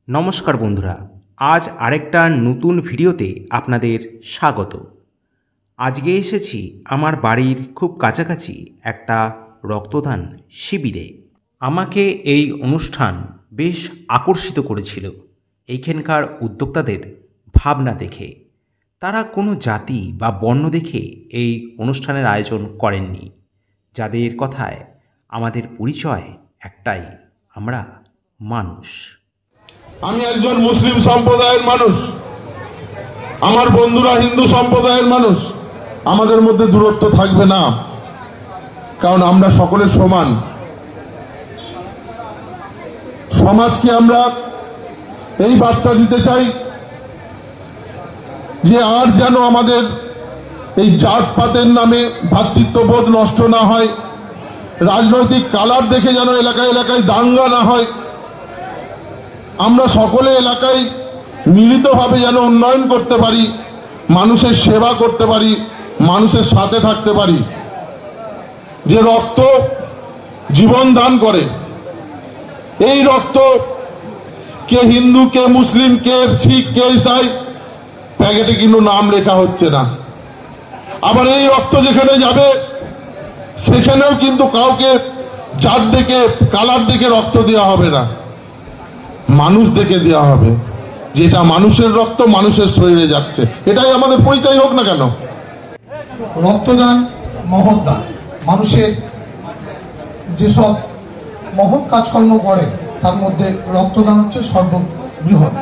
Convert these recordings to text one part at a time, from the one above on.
নমস্কার বন্ধুরা, আজ আরেকটা নতুন ভিডিওতে আপনাদের স্বাগত। আজকে এসেছি আমার বাড়ির খুব কাছাকাছি একটা রক্তদান শিবিরে। আমাকে এই অনুষ্ঠান বেশ আকর্ষিত করেছিল এইখানকার উদ্যোক্তাদের ভাবনা দেখে। তারা কোনো জাতি বা বর্ণ দেখে এই অনুষ্ঠানের আয়োজন করেননি। যাদের কথায় আমাদের পরিচয় একটাই, আমরা মানুষ। আমি একজন মুসলিম সম্প্রদায়ের মানুষ, আমার বন্ধুরা হিন্দু সম্প্রদায়ের মানুষ। আমাদের মধ্যে দূরত্ব থাকবে না, কারণ আমরা সকলে সমান। সমাজকে আমরা এই বার্তা দিতে চাই যে আর যেন আমাদের এই জাতপাতের নামে ভ্রাতৃত্ববোধ নষ্ট না হয়, রাজনৈতিক কালার দেখে যেন এলাকায় এলাকায় দাঙ্গা না হয়। আমরা সকলে এলাকায় মিলিতভাবে যেন উন্নয়ন করতে পারি, মানুষের সেবা করতে পারি, মানুষের সাথে থাকতে পারি। যে রক্ত জীবন দান করে, এই রক্ত কে হিন্দু, কে মুসলিম, কে শিখ, কে ইসাই, প্যাকেটে কিন্তু নাম লেখা হচ্ছে না। আবার এই রক্ত যেখানে যাবে সেখানেও কিন্তু কাউকে জাত দেখে, কালার দেখে রক্ত দেওয়া হবে না, মানুষ দেখে দেওয়া হবে। যেটা মানুষের রক্ত মানুষের শরীরে যাচ্ছে, এটাই আমাদের পরিচয় হোক না কেন। রক্তদান মহৎ দান। মানুষের যেসব মহৎ কাজকর্ম করে তার মধ্যে রক্তদান হচ্ছে সর্ববৃহৎ।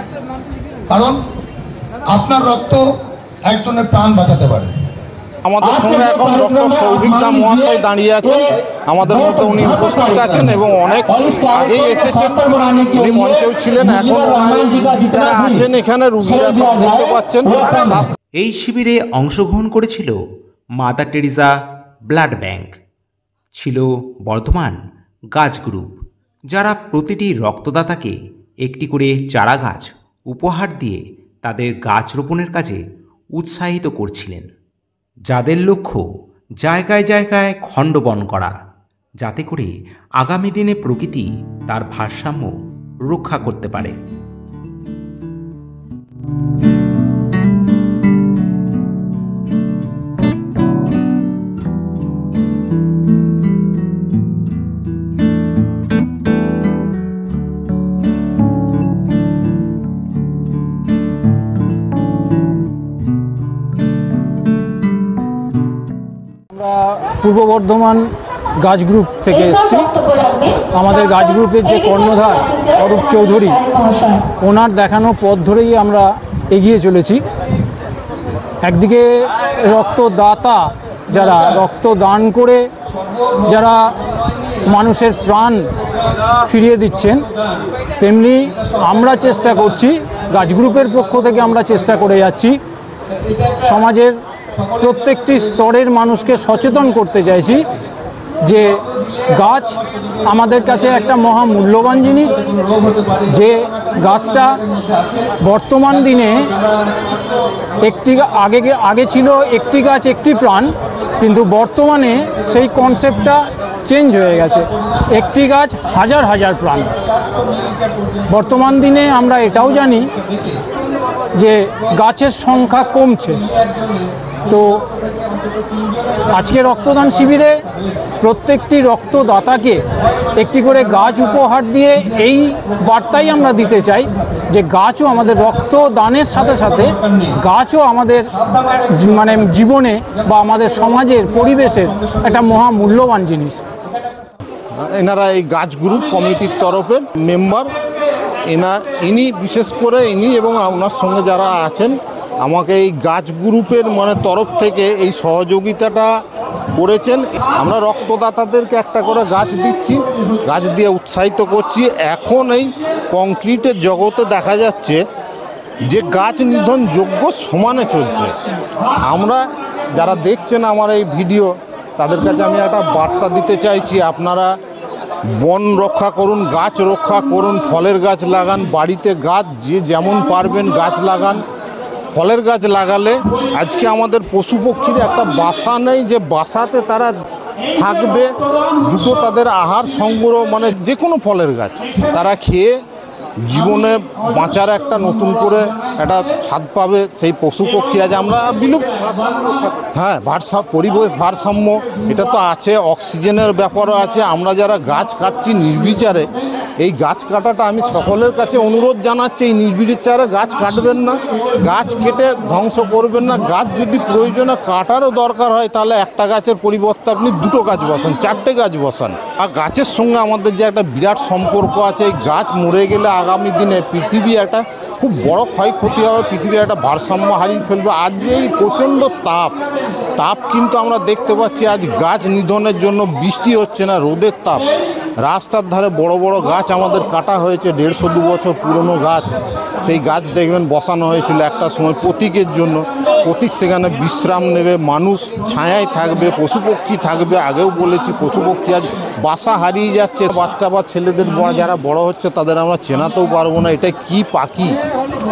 কারণ আপনার রক্ত একজনের প্রাণ বাঁচাতে পারে। আমাদের সঙ্গে এখন ডক্টর সৌভিক দা মহাশয় দাঁড়িয়ে আছেন, আমাদের মধ্যে উনি উপস্থিত আছেন এবং অনেক আগেই এসেছেন, উনি মঞ্চেও ছিলেন, এখন আছেন এখানে, রুগীরা সব দেখতে পাচ্ছেন। এই শিবিরে অংশগ্রহণ করেছিল মাদার টেরিজা ব্লাড ব্যাংক, ছিল বর্ধমান গাছ গ্রুপ, যারা প্রতিটি রক্তদাতাকে একটি করে চারা গাছ উপহার দিয়ে তাদের গাছ রোপণের কাজে উৎসাহিত করছিলেন, যাদের লক্ষ্য জায়গায় জায়গায় খণ্ডবন করা, যাতে করে আগামী দিনে প্রকৃতি তার ভারসাম্য রক্ষা করতে পারে। পূর্ব বর্ধমান গাছ গ্রুপ থেকে এসেছি। আমাদের গাছ গ্রুপের যে কর্ণধার অরূপ চৌধুরী, ওনার দেখানো পথ ধরেই আমরা এগিয়ে চলেছি। একদিকে রক্তদাতা যারা রক্ত দান করে যারা মানুষের প্রাণ ফিরিয়ে দিচ্ছেন, তেমনি আমরা চেষ্টা করছি, গাছ গ্রুপের পক্ষ থেকে আমরা চেষ্টা করে যাচ্ছি সমাজের প্রত্যেকটি স্তরের মানুষকে সচেতন করতে চাইছি যে গাছ আমাদের কাছে একটা মহা মূল্যবান জিনিস। যে গাছটা বর্তমান দিনে আগে ছিল একটি গাছ একটি প্রাণ, কিন্তু বর্তমানে সেই কনসেপ্টটা চেঞ্জ হয়ে গেছে, একটি গাছ হাজার হাজার প্রাণ। বর্তমান দিনে আমরা এটাও জানি যে গাছের সংখ্যা কমছে। তো আজকে রক্তদান শিবিরে প্রত্যেকটি রক্তদাতাকে একটি করে গাছ উপহার দিয়ে এই বার্তাই আমরা দিতে চাই যে গাছও আমাদের রক্তদানের সাথে সাথে গাছও আমাদের জীবনে বা আমাদের সমাজের পরিবেশের একটা মহা মূল্যবান জিনিস। এনারা এই গাছ গ্রুপ কমিটির তরফের মেম্বার, ইনি বিশেষ করে ইনি এবং ওনার সঙ্গে যারা আছেন আমাকে এই গাছ গ্রুপের তরফ থেকে এই সহযোগিতাটা করেছেন। আমরা রক্তদাতাদেরকে একটা করে গাছ দিচ্ছি, গাছ দিয়ে উৎসাহিত করছি। এখন এই কংক্রিটের জগতে দেখা যাচ্ছে যে গাছ নিধন যোগ্য সমানে চলছে। আমরা যারা দেখছেন আমার এই ভিডিও, তাদের কাছে আমি একটা বার্তা দিতে চাইছি, আপনারা বন রক্ষা করুন, গাছ রক্ষা করুন, ফলের গাছ লাগান, বাড়িতে গাছ যে যেমন পারবেন গাছ লাগান। ফলের গাছ লাগালে আজকে আমাদের পশু পক্ষীর একটা বাসা নেই, যে বাসাতে তারা থাকবে, দুটো তাদের আহার সংগ্রহ, যে কোনো ফলের গাছ তারা খেয়ে জীবনে বাঁচার একটা নতুন করে একটা স্বাদ পাবে। সেই পশু পক্ষী আছে আমরা বিলুপ্ত, হ্যাঁ পরিবেশ ভারসাম্য এটা তো আছে, অক্সিজেনের ব্যাপারও আছে। আমরা যারা গাছ কাটছি নির্বিচারে, এই গাছ কাটাটা আমি সকলের কাছে অনুরোধ জানাচ্ছি, এই নির্বিচারে গাছ কাটবেন না, গাছ কেটে ধ্বংস করবেন না। গাছ যদি প্রয়োজনে কাটারও দরকার হয় তাহলে একটা গাছের পরিবর্তে আপনি 2টো গাছ বসান, 4টে গাছ বসান। আর গাছের সঙ্গে আমাদের যে একটা বিরাট সম্পর্ক আছে, এই গাছ মরে গেলে আগামী দিনে পৃথিবী একটা খুব বড় ক্ষয়ক্ষতি হবে, পৃথিবীর একটা ভারসাম্য হারিয়ে ফেলবে। আজ যে এই প্রচণ্ড তাপ কিন্তু আমরা দেখতে পাচ্ছি, আজ গাছ নিধনের জন্য বৃষ্টি হচ্ছে না, রোদের তাপ। রাস্তার ধারে বড় বড় গাছ আমাদের কাটা হয়েছে, 150-2 বছর পুরনো গাছ। সেই গাছ দেখবেন বসানো হয়েছিল একটা সময় প্রতীকের জন্য, প্রতীক সেখানে বিশ্রাম নেবে, মানুষ ছায়ায় থাকবে, পশু পক্ষী থাকবে। আগেও বলেছি পশু পক্ষী আজ বাসা হারিয়ে যাচ্ছে। বাচ্চা বা ছেলেদের যারা বড় হচ্ছে তাদের আমরা চেনাতেও পারবো না এটা কি পাখি,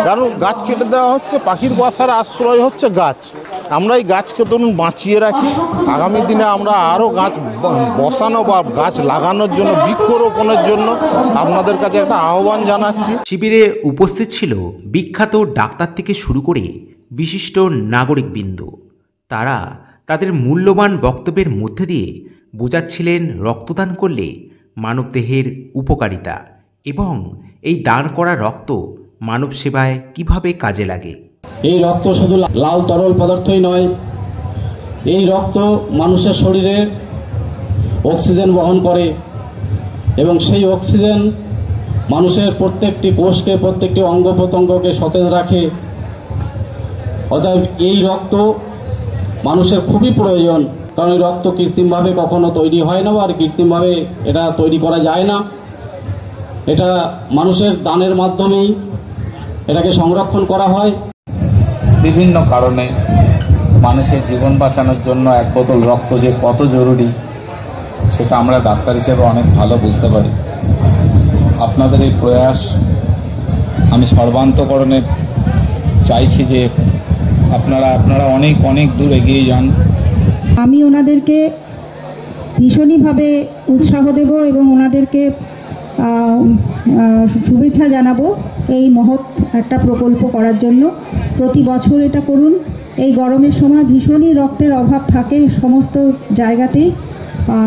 কারণ গাছ কেটে দেওয়া হচ্ছে। পাখির বাসার আশ্রয় হচ্ছে গাছ। আমরা এই গাছকে ধরুন বাঁচিয়ে রাখি, আগামী দিনে আমরা আরও গাছ বসানো বা গাছ লাগানোর জন্য, বৃক্ষরোপণের জন্য আপনাদের কাছে একটা আহ্বান জানাচ্ছি। শিবিরে উপস্থিত ছিল বিখ্যাত ডাক্তার থেকে শুরু করে বিশিষ্ট নাগরিকবৃন্দ। তারা তাদের মূল্যবান বক্তব্যের মধ্যে দিয়ে বোঝাচ্ছিলেন রক্তদান করলে মানবদেহের উপকারিতা এবং এই দান করা রক্ত মানব সেবায় কিভাবে কাজে লাগে। এই রক্ত শুধু লাল তরল পদার্থই নয়, এই রক্ত মানুষের শরীরে অক্সিজেন বহন করে এবং সেই অক্সিজেন মানুষের প্রত্যেকটি কোষকে, প্রত্যেকটি অঙ্গ প্রত্যঙ্গকে সতেজ রাখে। অতএব এই রক্ত মানুষের খুবই প্রয়োজন, কারণ এই রক্ত কৃত্রিমভাবে কখনো তৈরি হয় না, আর কৃত্রিমভাবে এটা তৈরি করা যায় না। এটা মানুষের দানের মাধ্যমেই এটাকে সংরক্ষণ করা হয়। বিভিন্ন কারণে মানুষের জীবন বাঁচানোর জন্য এক বোতল রক্ত যে কত জরুরি সেটা আমরা ডাক্তার হিসেবে অনেক ভালো বুঝতে পারি। আপনাদের এই প্রয়াস আমি সর্বান্তকরণে চাইছি যে আপনারা অনেক অনেক দূর এগিয়ে যান। আমি ওনাদেরকে ভীষণইভাবে উৎসাহ দেব এবং ওনাদেরকে শুভেচ্ছা জানাবো এই মহৎ একটা প্রকল্প করার জন্য। প্রতি বছর এটা করুন। এই গরমের সময় ভীষণই রক্তের অভাব থাকে সমস্ত জায়গাতেই,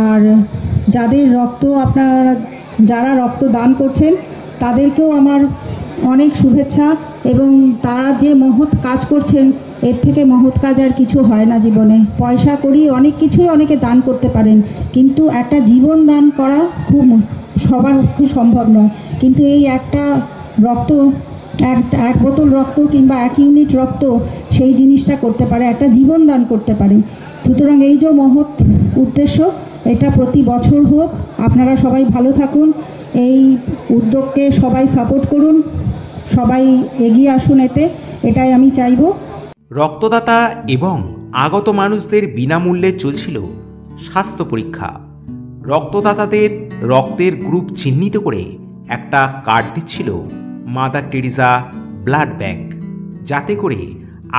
আর যাদের রক্ত যারা রক্ত দান করছেন তাদেরকেও আমার অনেক শুভেচ্ছা, এবং তারা যে মহৎ কাজ করছেন এর থেকে মহৎ কাজ আর কিছু হয় না জীবনে। পয়সা করি অনেক কিছুই অনেকে দান করতে পারেন, কিন্তু একটা জীবন দান করা সবার পক্ষে সম্ভব নয়। কিন্তু এই একটা রক্ত, এক বোতল রক্ত কিংবা 1 ইউনিট রক্ত সেই জিনিসটা করতে পারে, একটা জীবন দান করতে পারে। সুতরাং এই যে মহৎ উদ্দেশ্য, এটা প্রতি বছর হোক। আপনারা সবাই ভালো থাকুন, এই উদ্যোগকে সবাই সাপোর্ট করুন, সবাই এগিয়ে আসুন, এটাই আমি চাইব। রক্তদাতা এবং আগত মানুষদের বিনামূল্যে চলছিল স্বাস্থ্য পরীক্ষা। রক্তদাতাদের রক্তের গ্রুপ চিহ্নিত করে একটা কার্ড দিচ্ছিল মাদার টেরিজা ব্লাড ব্যাংক, যাতে করে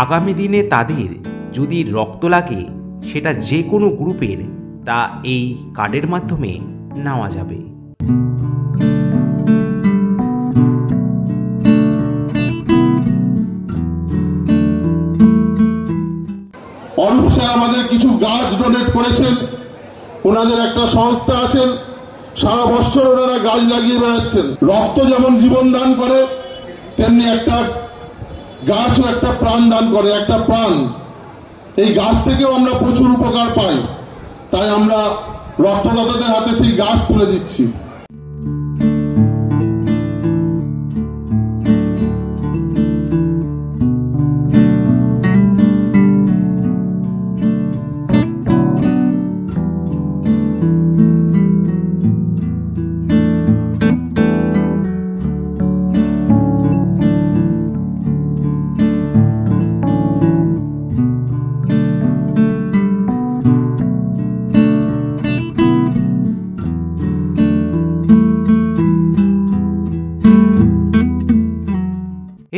আগামী দিনে তাদের যদি রক্ত লাগে সেটা যে কোনো গ্রুপের, তা এই কার্ডের মাধ্যমে নেওয়া যাবে। অরূপ স্যার আমাদের কিছু গাছ ডোনেট করেছেন। ওনাদের একটা সংস্থা আছেন, সারা বছর ওনারা গাছ লাগিয়ে বেড়াচ্ছেন। রক্ত যেমন জীবন দান করে, তেমনি একটা গাছও একটা প্রাণ দান করে, একটা প্রাণ। এই গাছ থেকেও আমরা প্রচুর উপকার পাই, তাই আমরা রক্তদাতাদের হাতে সেই গাছ তুলে দিচ্ছি।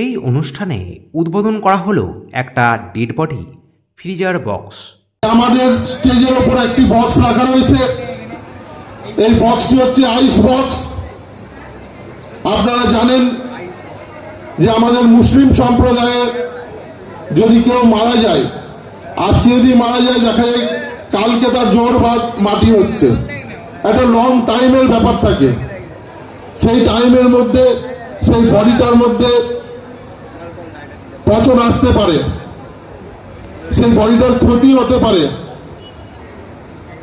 এই অনুষ্ঠানে উদ্বোধন করা হলো একটা ডেড বডি ফ্রিজার বক্স। আমাদের স্টেজের উপর একটি বক্স রাখা রয়েছে। এই বক্সটি হচ্ছে আইস বক্স। আপনারা জানেন যে আমাদের মুসলিম সম্প্রদায়ের যদি কেউ মারা যায়, আজকে যদি মারা যায়, দেখা যায় কালকে তার জোর ভাত মাটি হচ্ছে, একটা লং টাইমের ব্যাপার থাকে। সেই টাইমের মধ্যে সেই বডিটার মধ্যে পচন আসতে পারে, সেই বডিটার ক্ষতি হতে পারে।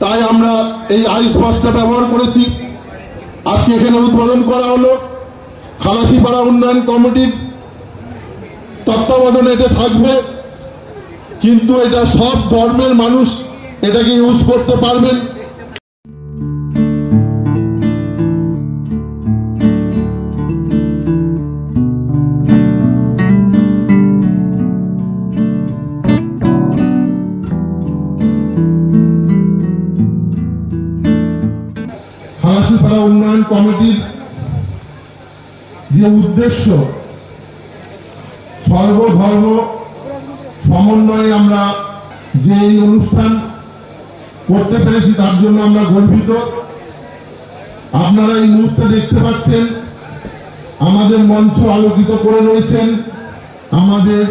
তাই আমরা এই আইস বক্সটা ব্যবহার করেছি। আজকে এখানে উদ্বোধন করা হলো। খালাসিপাড়া উন্নয়ন কমিটির তত্ত্বাবধানে এটা থাকবে, কিন্তু এটা সব ধর্মের মানুষ এটাকে ইউজ করতে পারবেন। খালাসিপাড়া উন্নয়ন কমিটির যে উদ্দেশ্য, সর্বধর্ম সমন্বয়ে আমরা যে এই অনুষ্ঠান করতে পেরেছি তার জন্য আমরা গর্বিত। আপনারা এই মুহূর্তে দেখতে পাচ্ছেন আমাদের মঞ্চ আলোকিত করে রয়েছেন আমাদের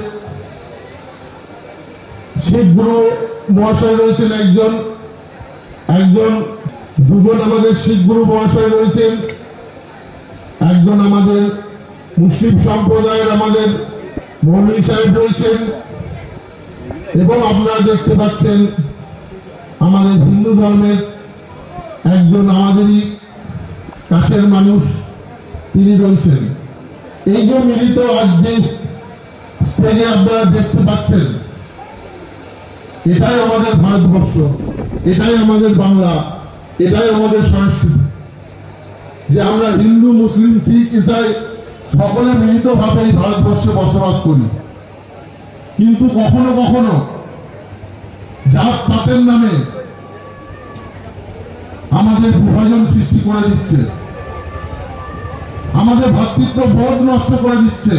শিখ গুরু মহাশয় রয়েছেন, একজন দুজন আমাদের শিখ গুরু মহাশয় রয়েছেন, একজন আমাদের মুসলিম সম্প্রদায়ের আমাদের মৌলভী সাহেব রয়েছেন, এবং আপনারা দেখতে পাচ্ছেন আমাদের হিন্দু ধর্মের একজন আমাদেরই কাছের মানুষ তিনি রয়েছেন। এই যে মিলিত আজ যে স্টেজে আপনারা দেখতে পাচ্ছেন, এটাই আমাদের ভারতবর্ষ, এটাই আমাদের বাংলা, এটাই আমাদের সংস্কৃতি, যে আমরা হিন্দু, মুসলিম, শিখ, ইসাই সকলে মিলিতভাবে এই ভারতবর্ষে বসবাস করি। কিন্তু কখনো কখনো জাত পাতের নামে আমাদের বিভাজন সৃষ্টি করে দিচ্ছে, আমাদের ভ্রাতৃত্ব বোধ নষ্ট করে দিচ্ছে।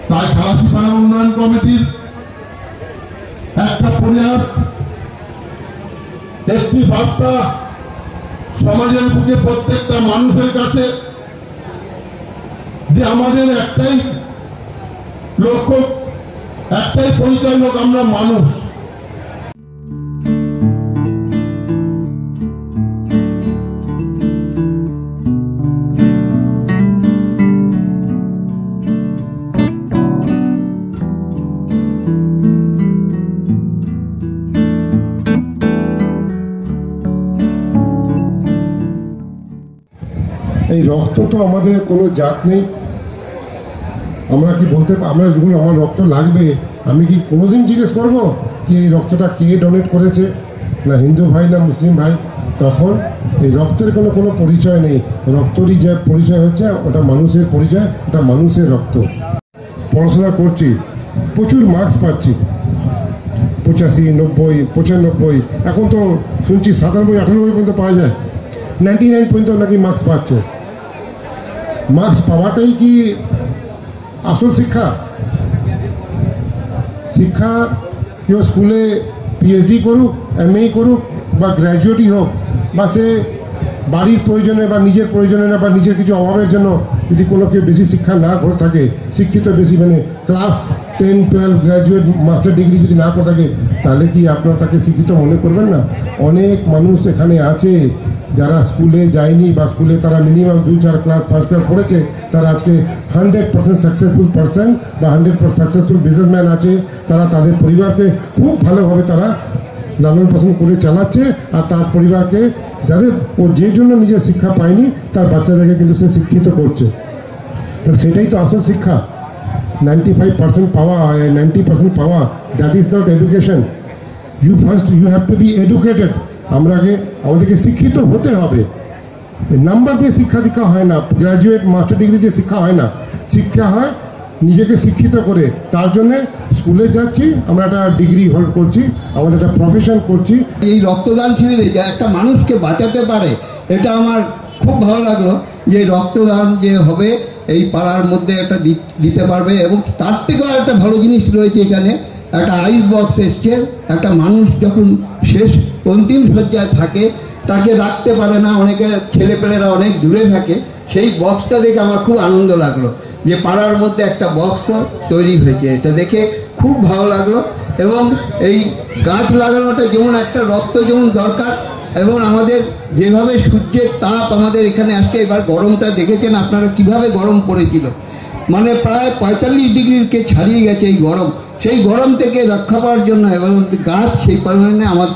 তাই খালাসিপাড়া উন্নয়ন কমিটির একটা প্রয়াস, একটি বার্তা সমাজের বুকে প্রত্যেকটা মানুষের কাছে, যে আমাদের একটাই লক্ষ্য, একটাই পরিচয়, লোক আমরা মানুষ। এই রক্ত তো আমাদের কোনো জাত নেই। আমরা কি বলতে, আমরা যখন আমার রক্ত লাগবে, আমি কি কোনোদিন জিজ্ঞেস করবো কি এই রক্তটা কে ডোনেট করেছে, না হিন্দু ভাই না মুসলিম ভাই? তখন এই রক্তের কোনো পরিচয় নেই। রক্তরই যে পরিচয় হচ্ছে, ওটা মানুষের পরিচয়, ওটা মানুষের রক্ত। পড়াশোনা করছি, প্রচুর মার্কস পাচ্ছি, 85, 90, 95, এখন তো শুনছি 97, 98 পর্যন্ত পাওয়া যায়, 99 পর্যন্ত নাকি মার্কস পাচ্ছে। মার্কস পাওয়াটাই কি আসল শিক্ষা? শিক্ষা কেউ স্কুলে পিএইচডি করুক, এমএ করুক বা গ্র্যাজুয়েটই হোক, বা সে বাড়ির প্রয়োজনে বা নিজের প্রয়োজনে না বা নিজের কিছু অভাবের জন্য যদি কোনো কেউ বেশি শিক্ষা না করে থাকে, শিক্ষিত বেশি মানে ক্লাস 10, 12 গ্র্যাজুয়েট মাস্টার ডিগ্রি যদি না করে থাকে, তাহলে কি আপনারা তাকে শিক্ষিত মনে করবেন না? অনেক মানুষ এখানে আছে যারা স্কুলে যায়নি বা স্কুলে তারা মিনিমাম 2-4 ক্লাস, ফার্স্ট ক্লাস পড়েছে, তারা আজকে 100% সাকসেসফুল পারসন বা 100% সাকসেসফুল বিজনেসম্যান আছে। তারা তাদের পরিবারকে খুব ভালোভাবে তারা লালন পালন করে চালাচ্ছে, আর তার পরিবারকে যাদের ও যে জন্য নিজের শিক্ষা পায়নি তার বাচ্চাদেরকে কিন্তু সে শিক্ষিত করছে। তাহলে সেটাই তো আসল শিক্ষা। 95% পাওয়া, 90% পাওয়া, that is not education. You have to be educated. আমাদেরকে শিক্ষিত হতে হবে। নাম্বার দিয়ে শিক্ষা দীক্ষা হয় না, গ্র্যাজুয়েট মাস্টার ডিগ্রি দিয়ে শিক্ষা হয় না। শিক্ষা হয় নিজেকে শিক্ষিত করে। তার জন্যে স্কুলে যাচ্ছি, আমরা একটা ডিগ্রি হোল্ড করছি, আমাদের একটা প্রফেশন করছি। এই রক্তদান শিবিরে একটা মানুষকে বাঁচাতে পারে, এটা আমার খুব ভালো লাগলো যে রক্তদান যে হবে এই পাড়ার মধ্যে একটা দিতে পারবে। এবং তার থেকেও একটা ভালো জিনিস রয়েছে, এখানে একটা আইস বক্স এসছে। একটা মানুষ যখন শেষ অন্তিম শয্যায় থাকে, তাকে রাখতে পারে না, অনেকে ছেলেপেলেরা অনেক দূরে থাকে, সেই বক্সটা দেখে আমার খুব আনন্দ লাগলো যে পাড়ার মধ্যে একটা বক্স তৈরি হয়েছে, এটা দেখে খুব ভালো লাগলো। এবং এই গাছ লাগানোটা যেমন একটা রক্ত যেমন দরকার, এবং আমাদের যেভাবে সূর্যের তাপ আমাদের এখানে আসছে, এবার গরমটা দেখেছেন আপনারা কিভাবে গরম পড়েছিল, মানে প্রায় 45 ডিগ্রিকে ছাড়িয়ে গেছে এই গরম। সেই গরম থেকে রক্ষা পাওয়ার জন্য এবার গাছ সেই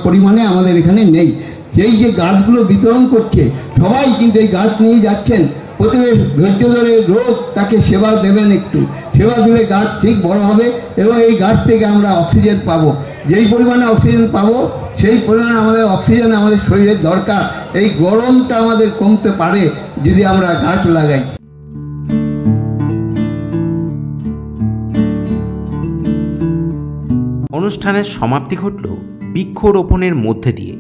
পরিমাণে আমাদের এখানে নেই। এই যে গাছগুলো বিতরণ করছে সবাই কিন্তু এই গাছ নিয়ে যাচ্ছেন, প্রত্যেকে ধৈর্য ধরে রোজ তাকে সেবা দেবেন, একটু সেবা দিলে গাছ ঠিক বড় হবে এবং এই গাছ থেকে আমরা অক্সিজেন পাবো। যেই পরিমাণে অক্সিজেন পাবো সেই পরিমাণে আমাদের অক্সিজেন আমাদের শরীরের দরকার। এই গরমটা আমাদের কমতে পারে যদি আমরা গাছ লাগাই। অনুষ্ঠানের সমাপ্তি ঘটল বৃক্ষরোপণের মধ্যে দিয়ে।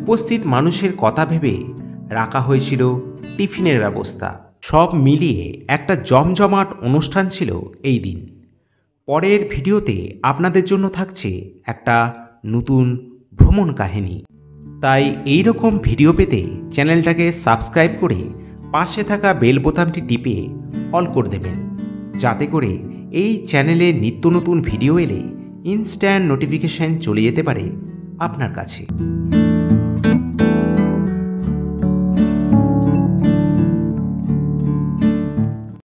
উপস্থিত মানুষের কথা ভেবে রাখা হয়েছিল টিফিনের ব্যবস্থা। সব মিলিয়ে একটা জমজমাট অনুষ্ঠান ছিল এই দিন। পরের ভিডিওতে আপনাদের জন্য থাকছে একটা নতুন ভ্রমণ কাহিনী। তাই এই রকম ভিডিও পেতে চ্যানেলটাকে সাবস্ক্রাইব করে পাশে থাকা বেল বোতামটি টিপে অল করে দেবেন, যাতে করে এই চ্যানেলে নিত্য নতুন ভিডিও এলে ইনস্ট্যান্ট নোটিফিকেশন চলে যেতে পারে আপনার কাছে।